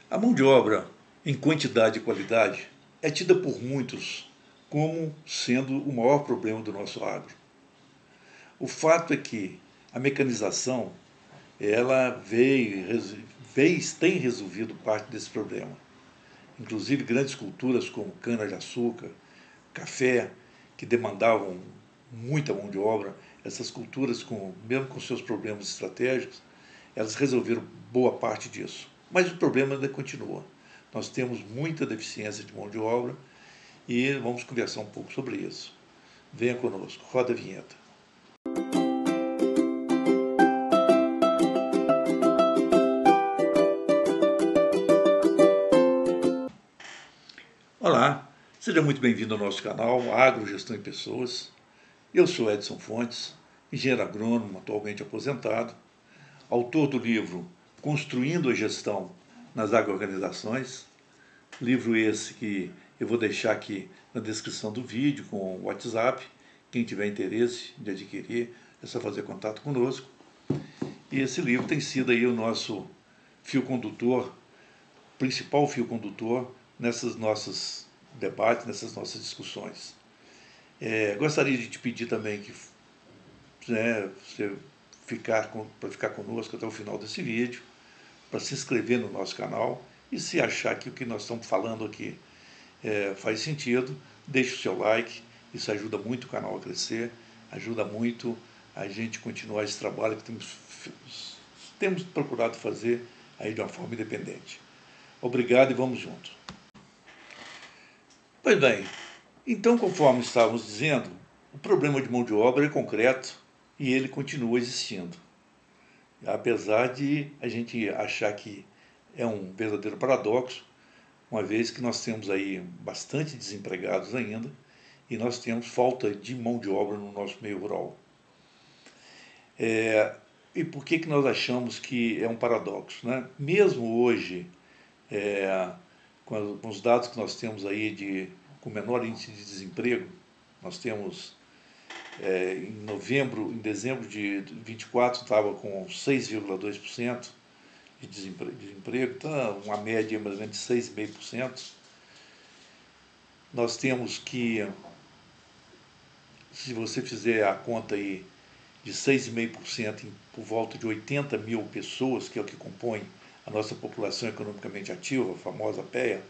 A mão de obra, em quantidade e qualidade, é tida por muitos como sendo o maior problema do nosso agro. O fato é que a mecanização, ela tem resolvido parte desse problema. Inclusive grandes culturas como cana-de-açúcar, café, que demandavam muita mão de obra, essas culturas, mesmo com seus problemas estratégicos, elas resolveram boa parte disso. Mas o problema ainda continua. Nós temos muita deficiência de mão de obra e vamos conversar um pouco sobre isso. Venha conosco, roda a vinheta. Olá, seja muito bem-vindo ao nosso canal Agro, Gestão em Pessoas. Eu sou Edson Fontes, engenheiro agrônomo, atualmente aposentado, autor do livro Construindo a Gestão nas Agroorganizações, livro esse que eu vou deixar aqui na descrição do vídeo com o WhatsApp. Quem tiver interesse de adquirir, é só fazer contato conosco. E esse livro tem sido aí o nosso fio condutor, principal fio condutor nessas nossas debates, nessas nossas discussões. Gostaria de te pedir também que você para ficar conosco até o final desse vídeo, para se inscrever no nosso canal e se achar que o que nós estamos falando aqui faz sentido, deixe o seu like, isso ajuda muito o canal a crescer, ajuda muito a gente continuar esse trabalho que temos procurado fazer aí de uma forma independente. Obrigado e vamos juntos. Pois bem, então, conforme estávamos dizendo, o problema de mão de obra é concreto e ele continua existindo. Apesar de a gente achar que é um verdadeiro paradoxo, uma vez que nós temos aí bastante desempregados ainda e nós temos falta de mão de obra no nosso meio rural. E por que nós achamos que é um paradoxo, né? Mesmo hoje, com os dados que nós temos aí com menor índice de desemprego, nós temos em dezembro de 24 estava com 6,2% de desemprego, então uma média mais ou menos de 6,5%. Nós temos que, se você fizer a conta aí de 6,5% por volta de 80 mil pessoas, que é o que compõe a nossa população economicamente ativa, a famosa PEA,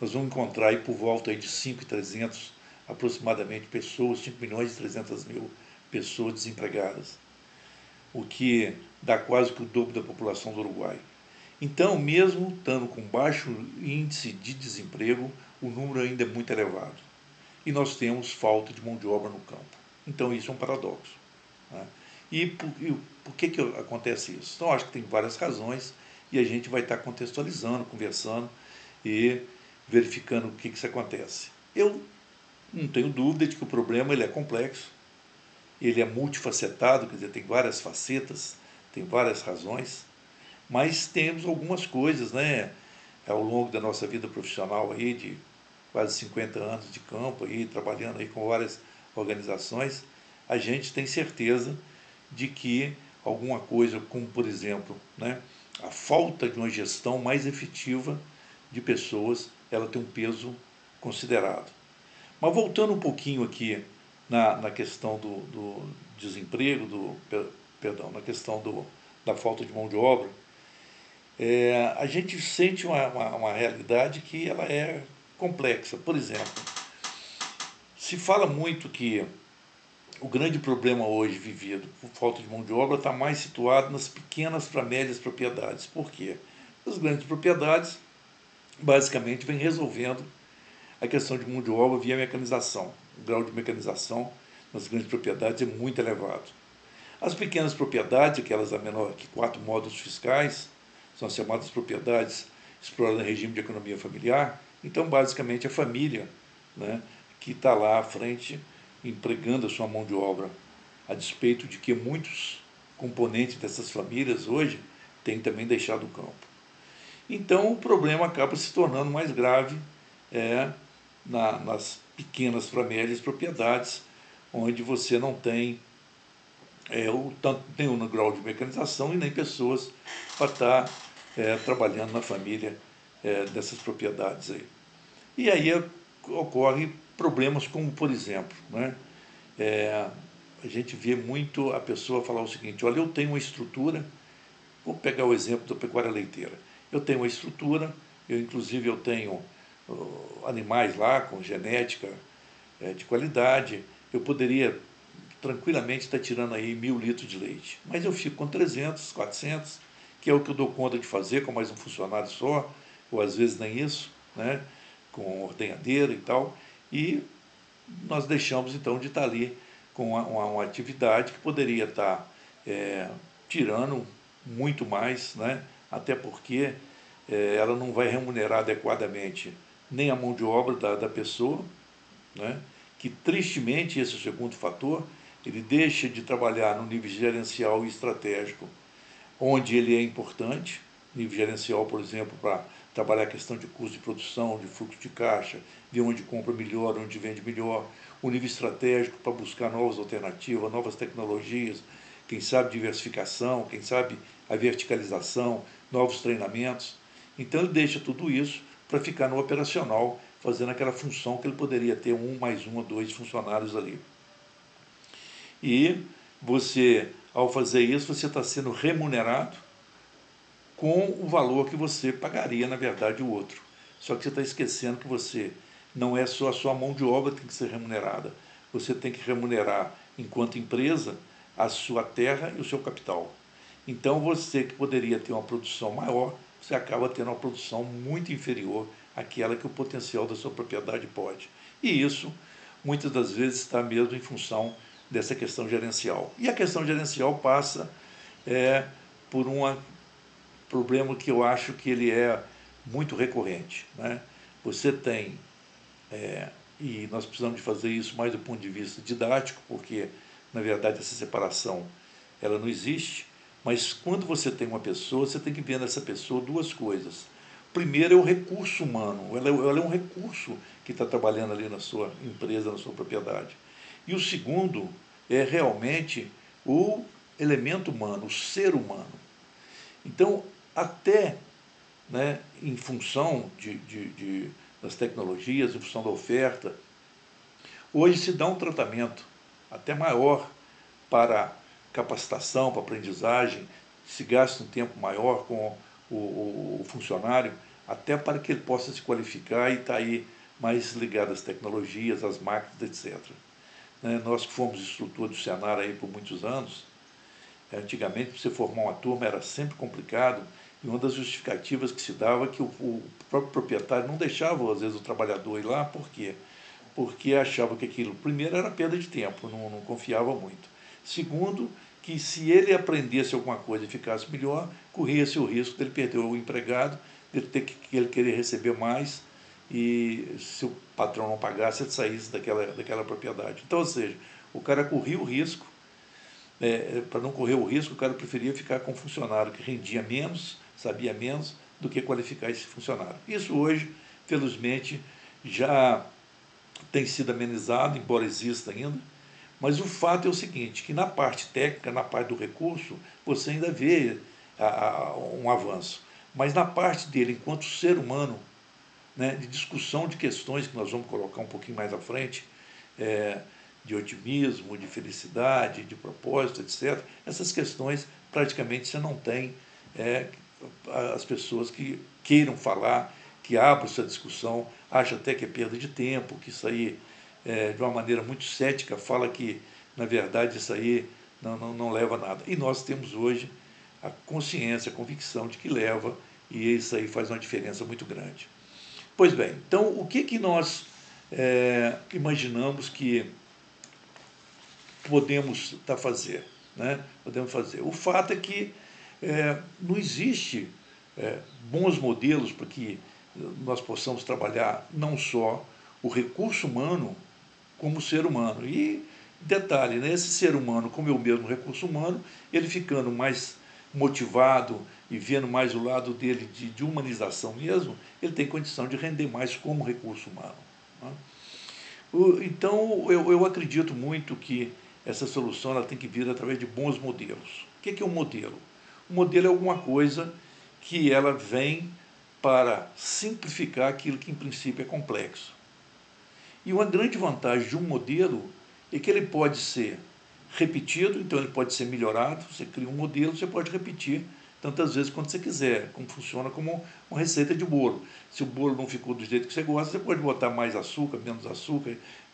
nós vamos encontrar aí por volta aí de 5.300 aproximadamente pessoas, 5.300.000 pessoas desempregadas, o que dá quase que o dobro da população do Uruguai. Então, mesmo estando com baixo índice de desemprego, o número ainda é muito elevado. E nós temos falta de mão de obra no campo. Então, isso é um paradoxo. Né? E por que acontece isso? Então, acho que tem várias razões e a gente vai estar contextualizando, conversando e verificando o que isso acontece. Eu não tenho dúvida de que o problema ele é complexo, ele é multifacetado, quer dizer, tem várias facetas, tem várias razões, mas temos algumas coisas, né, ao longo da nossa vida profissional aí, de quase 50 anos de campo, aí, trabalhando aí com várias organizações, a gente tem certeza de que alguma coisa, como por exemplo, né, a falta de uma gestão mais efetiva de pessoas, ela tem um peso considerado. Mas voltando um pouquinho aqui na questão do desemprego, na questão da falta de mão de obra, a gente sente uma realidade que ela é complexa. Por exemplo, se fala muito que o grande problema hoje vivido por falta de mão de obra está mais situado nas pequenas para médias propriedades. Por quê? As grandes propriedades basicamente vêm resolvendo a questão de mão de obra via mecanização. O grau de mecanização nas grandes propriedades é muito elevado. As pequenas propriedades, aquelas a menor que 4 módulos fiscais, são as chamadas propriedades exploradas em regime de economia familiar. Então, basicamente, a família, né, que está lá à frente empregando a sua mão de obra, a despeito de que muitos componentes dessas famílias hoje têm também deixado o campo. Então, o problema acaba se tornando mais grave nas pequenas para médias propriedades, onde você não tem tanto tem um grau de mecanização e nem pessoas para estar trabalhando na família dessas propriedades aí. E aí ocorrem problemas como, por exemplo, né, a gente vê muito a pessoa falar o seguinte: olha, eu tenho uma estrutura, vou pegar o exemplo da pecuária leiteira, eu tenho uma estrutura, inclusive eu tenho animais lá com genética de qualidade, eu poderia tranquilamente estar tirando aí 1.000 litros de leite, mas eu fico com 300, 400, que é o que eu dou conta de fazer com mais um funcionário só, ou às vezes nem isso, né, com ordenhadeira e tal, e nós deixamos então de estar ali com uma atividade que poderia estar tirando muito mais, né, até porque ela não vai remunerar adequadamente nem a mão de obra da pessoa, né, que tristemente esse é o segundo fator, ele deixa de trabalhar no nível gerencial e estratégico, onde ele é importante, nível gerencial, por exemplo, para trabalhar a questão de custo de produção, de fluxo de caixa, ver onde compra melhor, onde vende melhor, o nível estratégico para buscar novas alternativas, novas tecnologias, quem sabe diversificação, quem sabe a verticalização, novos treinamentos. Então ele deixa tudo isso para ficar no operacional, fazendo aquela função que ele poderia ter um mais um ou dois funcionários ali. E você, ao fazer isso, você está sendo remunerado com o valor que você pagaria, na verdade, o outro. Só que você está esquecendo que você não é só a sua mão de obra que tem que ser remunerada. Você tem que remunerar, enquanto empresa, a sua terra e o seu capital. Então, você que poderia ter uma produção maior, você acaba tendo uma produção muito inferior àquela que o potencial da sua propriedade pode. E isso, muitas das vezes, está mesmo em função dessa questão gerencial. E a questão gerencial passa por um problema que eu acho que ele é muito recorrente, né? Você tem, e nós precisamos de fazer isso mais do ponto de vista didático, porque, na verdade, essa separação ela não existe, mas quando você tem uma pessoa, você tem que ver nessa pessoa duas coisas. Primeiro é o recurso humano, ela é um recurso que está trabalhando ali na sua empresa, na sua propriedade. E o segundo é realmente o elemento humano, o ser humano. Então, até, né, em função das tecnologias, em função da oferta, hoje se dá um tratamento até maior para capacitação, para aprendizagem, se gasta um tempo maior com o funcionário, até para que ele possa se qualificar e estar aí mais ligado às tecnologias, às máquinas, etc. Nós que fomos instrutor do Senar aí por muitos anos, antigamente, para você formar uma turma era sempre complicado, e uma das justificativas que se dava é que o próprio proprietário não deixava, às vezes, o trabalhador ir lá. Por quê? Porque achava que aquilo, primeiro, era perda de tempo, não confiava muito. Segundo, que se ele aprendesse alguma coisa e ficasse melhor, corria-se o risco de ele perder o empregado, de ele querer receber mais, e se o patrão não pagasse, ele saísse daquela propriedade. Então, ou seja, o cara corria o risco, para não correr o risco, o cara preferia ficar com um funcionário que rendia menos, sabia menos, do que qualificar esse funcionário. Isso hoje, felizmente, já tem sido amenizado, embora exista ainda, mas o fato é o seguinte, que na parte técnica, na parte do recurso, você ainda vê um avanço. Mas na parte dele, enquanto ser humano, né, de discussão de questões que nós vamos colocar um pouquinho mais à frente, de otimismo, de felicidade, de propósito, etc. Essas questões praticamente você não tem as pessoas que queiram falar, que abram essa discussão, acham até que é perda de tempo, que isso aí, de uma maneira muito cética, fala que, na verdade, isso aí não leva a nada. E nós temos hoje a consciência, a convicção de que leva, e isso aí faz uma diferença muito grande. Pois bem, então o que nós imaginamos que podemos fazer, né? Podemos fazer. O fato é que não existe bons modelos para que nós possamos trabalhar não só o recurso humano como o ser humano. E detalhe, né, esse ser humano, como é o mesmo recurso humano, ele ficando mais motivado e vendo mais o lado dele de humanização mesmo, ele tem condição de render mais como recurso humano, né? Então, eu acredito muito que essa solução ela tem que vir através de bons modelos. O que é um modelo? O modelo é alguma coisa que ela vem para simplificar aquilo que em princípio é complexo. E uma grande vantagem de um modelo é que ele pode ser repetido, então ele pode ser melhorado. Você cria um modelo, você pode repetir tantas vezes quanto você quiser, como funciona como uma receita de bolo. Se o bolo não ficou do jeito que você gosta, você pode botar mais açúcar,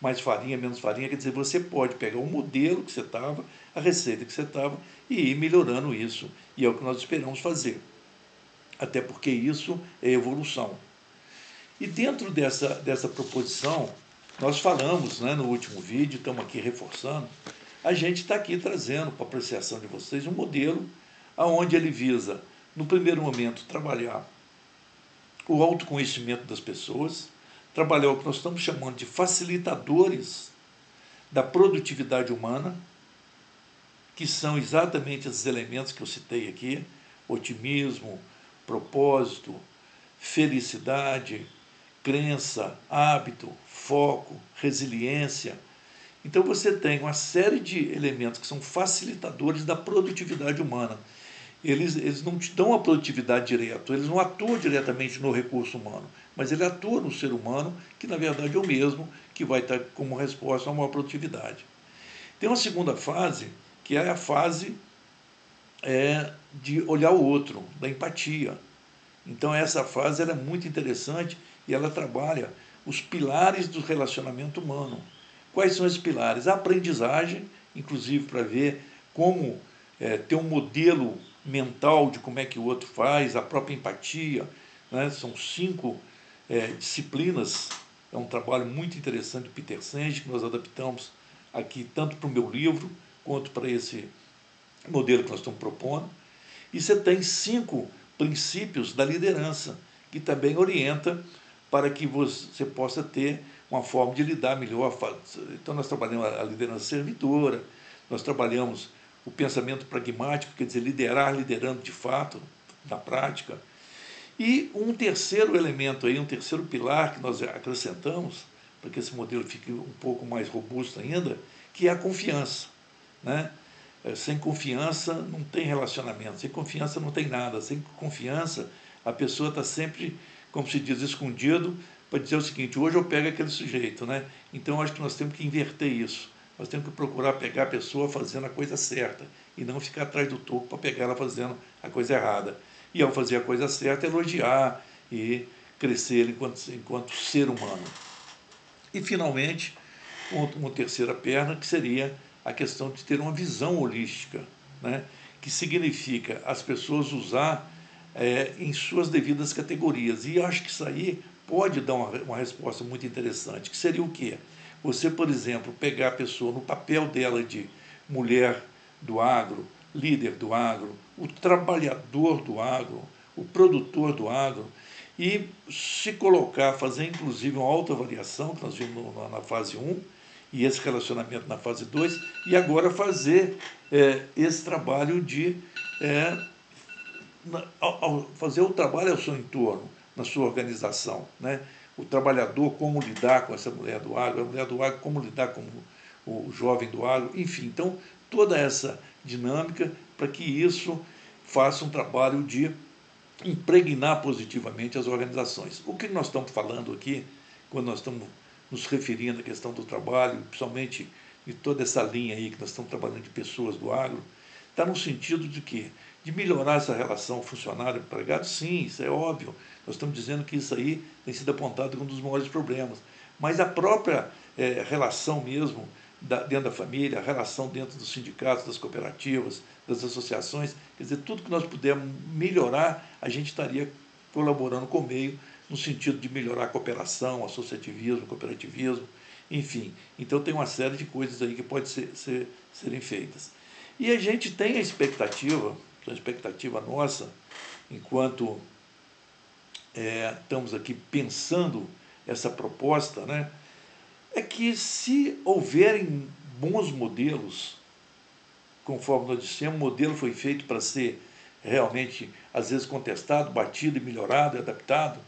mais farinha, menos farinha. Quer dizer, você pode pegar o modelo que você estava, a receita que você estava, e ir melhorando isso. E é o que nós esperamos fazer. Até porque isso é evolução. E dentro dessa proposição, nós falamos, né, no último vídeo, estamos aqui reforçando, a gente está aqui trazendo para a apreciação de vocês um modelo onde ele visa, no primeiro momento, trabalhar o autoconhecimento das pessoas, trabalhar o que nós estamos chamando de facilitadores da produtividade humana, que são exatamente esses elementos que eu citei aqui: otimismo, propósito, felicidade, crença, hábito, foco, resiliência. Então você tem uma série de elementos que são facilitadores da produtividade humana. Eles não te dão a produtividade direto, eles não atuam diretamente no recurso humano, mas ele atua no ser humano, que na verdade é o mesmo que vai estar como resposta a uma produtividade. Tem uma segunda fase, que é a fase de olhar o outro, da empatia. Então essa fase ela é muito interessante e ela trabalha os pilares do relacionamento humano. Quais são esses pilares? A aprendizagem, inclusive para ver como ter um modelo mental de como é que o outro faz, a própria empatia, né? São 5 disciplinas, é um trabalho muito interessante do Peter Senge, que nós adaptamos aqui tanto para o meu livro, quanto para esse modelo que nós estamos propondo. E você tem 5 princípios da liderança, que também orienta para que você possa ter uma forma de lidar melhor. Então nós trabalhamos a liderança servidora, nós trabalhamos o pensamento pragmático, quer dizer, liderar liderando de fato, na prática. E um terceiro elemento aí, um terceiro pilar que nós acrescentamos, para que esse modelo fique um pouco mais robusto ainda, que é a confiança, né? Sem confiança não tem relacionamento, sem confiança não tem nada, sem confiança a pessoa está sempre, como se diz, escondido, para dizer o seguinte: hoje eu pego aquele sujeito, né? Então acho que nós temos que inverter isso, nós temos que procurar pegar a pessoa fazendo a coisa certa e não ficar atrás do topo para pegar ela fazendo a coisa errada. E ao fazer a coisa certa, elogiar e crescer enquanto ser humano. E finalmente, uma terceira perna, que seria a questão de ter uma visão holística, né? Que significa as pessoas usar em suas devidas categorias. E acho que isso aí pode dar uma resposta muito interessante, que seria o quê? Você, por exemplo, pegar a pessoa no papel dela de mulher do agro, líder do agro, o trabalhador do agro, o produtor do agro, e se colocar, fazer inclusive uma autoavaliação, que nós vimos na fase 1, e esse relacionamento na fase 2, e agora fazer esse trabalho de fazer o trabalho ao seu entorno, na sua organização, né? O trabalhador, como lidar com essa mulher do agro, a mulher do agro, como lidar com o jovem do agro, enfim. Então, toda essa dinâmica para que isso faça um trabalho de impregnar positivamente as organizações. O que nós estamos falando aqui, quando nós estamos nos referindo à questão do trabalho, principalmente de toda essa linha aí que nós estamos trabalhando de pessoas do agro, está no sentido de quê? De melhorar essa relação funcionário-empregado? Sim, isso é óbvio. Nós estamos dizendo que isso aí tem sido apontado como um dos maiores problemas. Mas a própria relação mesmo dentro da família, a relação dentro dos sindicatos, das cooperativas, das associações, quer dizer, tudo que nós pudermos melhorar, a gente estaria colaborando com o meio no sentido de melhorar a cooperação, associativismo, cooperativismo, enfim. Então tem uma série de coisas aí que podem serem feitas. E a gente tem a expectativa nossa, enquanto estamos aqui pensando essa proposta, né, é que se houverem bons modelos, conforme nós dissemos, o modelo foi feito para ser realmente, às vezes, contestado, batido e melhorado, adaptado,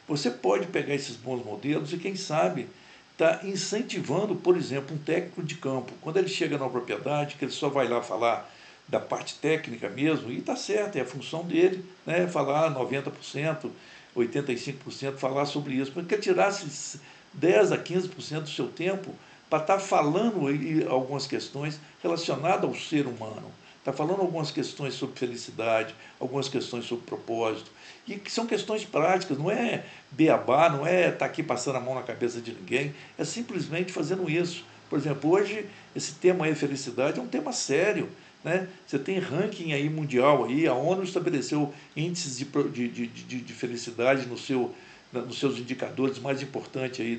você pode pegar esses bons modelos e, quem sabe, está incentivando, por exemplo, um técnico de campo, quando ele chega na propriedade, que ele só vai lá falar da parte técnica mesmo, e está certo, é a função dele, né, falar 90%, 85%, falar sobre isso, porque tirasse 10 a 15% do seu tempo para estar falando aí algumas questões relacionadas ao ser humano. Está falando algumas questões sobre felicidade, algumas questões sobre propósito, e que são questões práticas, não é beabá, não é estar aqui passando a mão na cabeça de ninguém, é simplesmente fazendo isso. Por exemplo, hoje esse tema aí, felicidade, é um tema sério, né? Você tem ranking aí mundial, aí, a ONU estabeleceu índices de felicidade nos seus indicadores mais importantes aí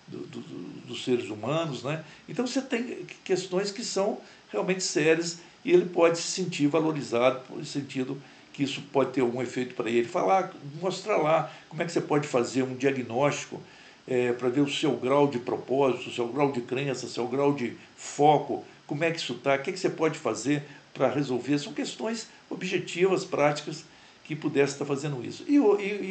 dos seres humanos, né? Então você tem questões que são realmente sérias e ele pode se sentir valorizado no sentido que isso pode ter algum efeito para ele. Falar, mostrar lá como é que você pode fazer um diagnóstico para ver o seu grau de propósito, o seu grau de crença, o seu grau de foco, como é que isso está, o que você pode fazer para resolver. São questões objetivas, práticas, que pudesse estar fazendo isso. E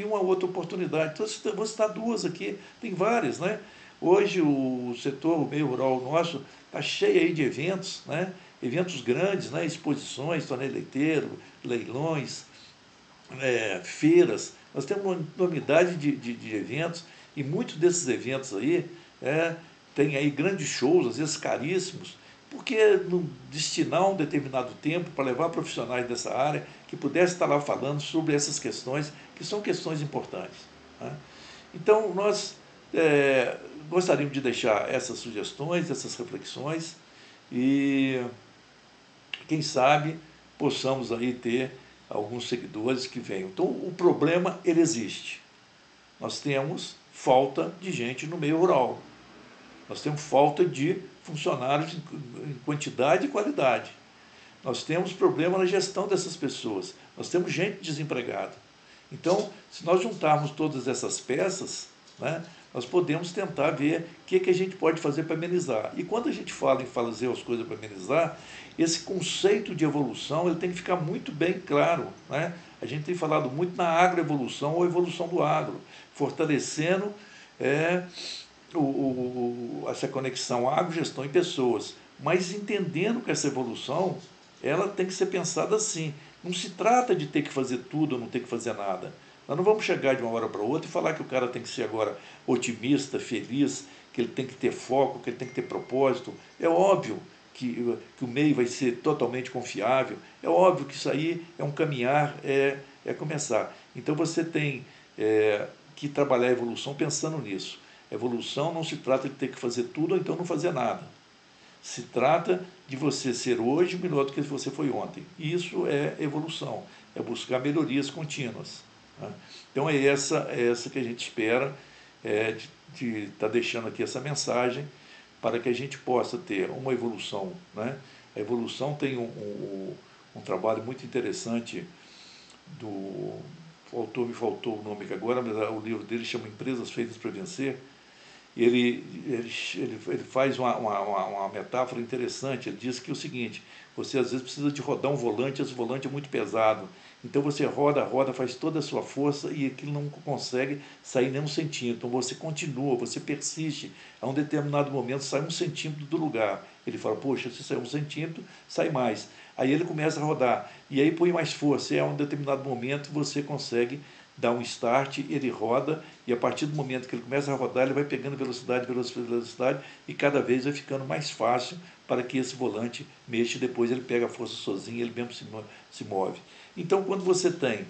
uma outra oportunidade, então vou citar duas aqui, tem várias, né? Hoje o setor, o meio rural nosso, está cheio aí de eventos, né? Eventos grandes, né? Exposições, torneio leiteiro, leilões, feiras. Nós temos uma enormidade de eventos, e muitos desses eventos aí tem aí grandes shows, às vezes caríssimos, porque não destinar um determinado tempo para levar profissionais dessa área que pudessem estar lá falando sobre essas questões, que são questões importantes, né? Então, nós gostaríamos de deixar essas sugestões, essas reflexões, e quem sabe possamos aí ter alguns seguidores que venham. Então, o problema, ele existe. Nós temos falta de gente no meio rural. Nós temos falta de funcionários em quantidade e qualidade. Nós temos problema na gestão dessas pessoas. Nós temos gente desempregada. Então, se nós juntarmos todas essas peças, né, nós podemos tentar ver o que a gente pode fazer para amenizar. E quando a gente fala em fazer as coisas para amenizar, esse conceito de evolução ele tem que ficar muito bem claro, né? A gente tem falado muito na agroevolução ou evolução do agro, fortalecendo essa conexão agro, gestão e pessoas, mas entendendo que essa evolução ela tem que ser pensada assim. Não se trata de ter que fazer tudo ou não ter que fazer nada. Nós não vamos chegar de uma hora para outra e falar que o cara tem que ser agora otimista, feliz, que ele tem que ter foco, que ele tem que ter propósito. É óbvio que o meio vai ser totalmente confiável, é óbvio que isso aí é um caminhar, é começar. Então você tem que trabalhar a evolução pensando nisso. A evolução não se trata de ter que fazer tudo ou então não fazer nada. Se trata de você ser hoje melhor do que você foi ontem. Isso é evolução, é buscar melhorias contínuas, né? Então é essa que a gente espera de estar deixando aqui essa mensagem para que a gente possa ter uma evolução, né? A evolução tem um trabalho muito interessante me faltou o nome agora, mas o livro dele chama Empresas Feitas para Vencer. Ele faz uma metáfora interessante. Ele diz que é o seguinte: você às vezes precisa de rodar um volante, esse volante é muito pesado, então você roda, faz toda a sua força e aquilo não consegue sair nem um centímetro. Então você continua, você persiste, a um determinado momento sai 1 centímetro do lugar. Ele fala, poxa, se sair 1 centímetro, sai mais. Aí ele começa a rodar, e aí põe mais força, e a um determinado momento você consegue dá um start, ele roda, e a partir do momento que ele começa a rodar, ele vai pegando velocidade, e cada vez vai ficando mais fácil para que esse volante mexa, e depois ele pega a força sozinho, ele mesmo se move. Então, quando você tem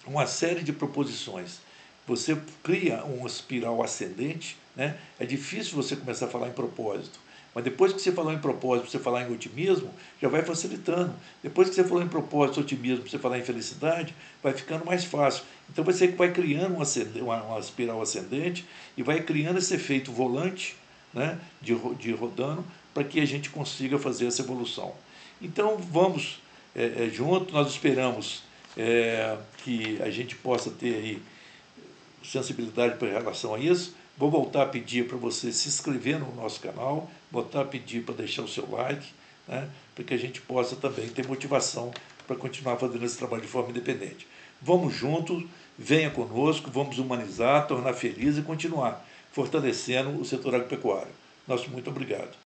uma série de proposições, você cria uma espiral ascendente, né? É difícil você começar a falar em propósito. Mas depois que você falou em propósito, você falar em otimismo, já vai facilitando. Depois que você falou em propósito, otimismo, você falar em felicidade, vai ficando mais fácil. Então você vai criando uma espiral ascendente e vai criando esse efeito volante, né, de rodando, para que a gente consiga fazer essa evolução. Então vamos junto, nós esperamos que a gente possa ter aí sensibilidade para relação a isso. Vou voltar a pedir para você se inscrever no nosso canal, voltar a pedir para deixar o seu like, né, para que a gente possa também ter motivação para continuar fazendo esse trabalho de forma independente. Vamos juntos, venha conosco, vamos humanizar, tornar feliz e continuar fortalecendo o setor agropecuário. Nosso muito obrigado.